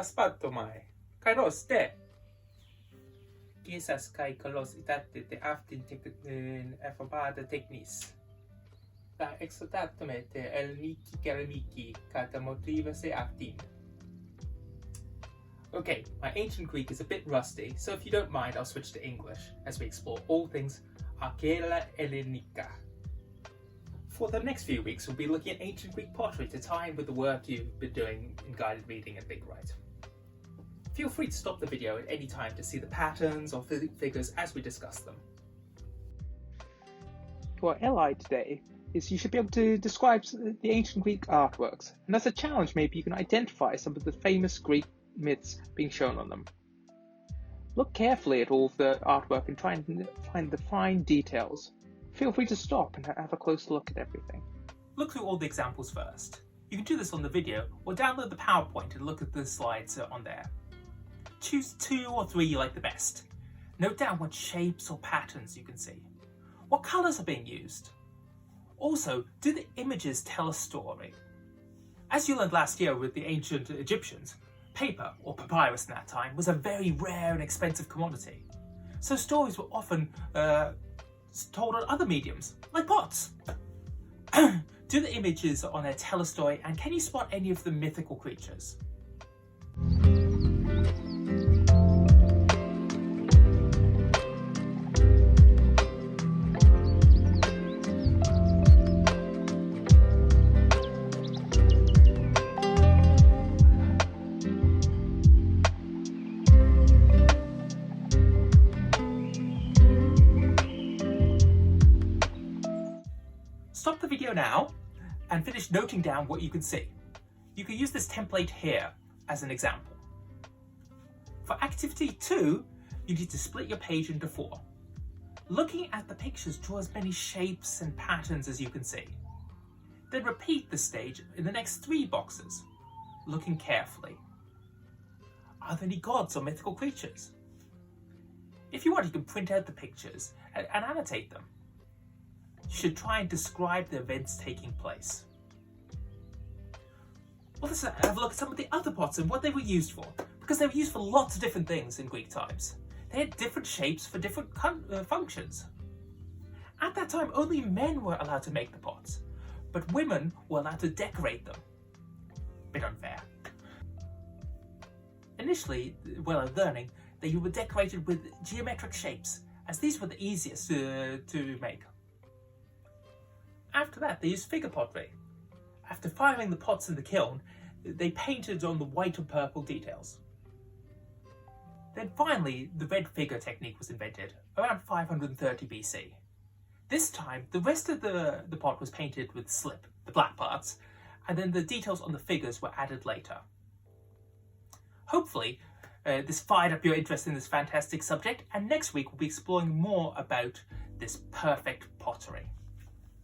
aspetto mai. Kairos te. Quizás kai kalos itate te aftin affabada technis. Ta exotatamente el miki keramiki kata motiva se aftin. Okay, my ancient Greek is a bit rusty, so if you don't mind, I'll switch to English as we explore all things Archaea Hellenica. For the next few weeks, we'll be looking at ancient Greek pottery to tie in with the work you've been doing in guided reading and Big Write. Feel free to stop the video at any time to see the patterns or figures as we discuss them. Your ally today is you should be able to describe the ancient Greek artworks, and as a challenge maybe you can identify some of the famous Greek myths being shown on them. Look carefully at all of the artwork and try and find the fine details. Feel free to stop and have a close look at everything. Look through all the examples first. You can do this on the video or download the PowerPoint and look at the slides on there. Choose 2 or 3 you like the best. Note down what shapes or patterns you can see. What colours are being used? Also, do the images tell a story? As you learned last year with the ancient Egyptians, paper, or papyrus in that time, was a very rare and expensive commodity. So stories were often told on other mediums, like pots. Do the images on there tell a story, and can you spot any of the mythical creatures? Stop the video now and finish noting down what you can see. You can use this template here as an example. For activity 2, you need to split your page into 4. Looking at the pictures, draw as many shapes and patterns as you can see. Then repeat the stage in the next 3 boxes, looking carefully. Are there any gods or mythical creatures? If you want, you can print out the pictures and annotate them. You should try and describe the events taking place. Well, let's have a look at some of the other pots and what they were used for, because they were used for lots of different things in Greek times. They had different shapes for different functions. At that time, only men were allowed to make the pots, but women were allowed to decorate them. Bit unfair. Initially, while learning, they were decorated with geometric shapes, as these were the easiest to make. After that, they used figure pottery. After firing the pots in the kiln, they painted on the white and purple details. Then finally, the red figure technique was invented, around 530 BC. This time, the rest of the pot was painted with slip, the black parts, and then the details on the figures were added later. Hopefully, this fired up your interest in this fantastic subject, and next week we'll be exploring more about this perfect pottery.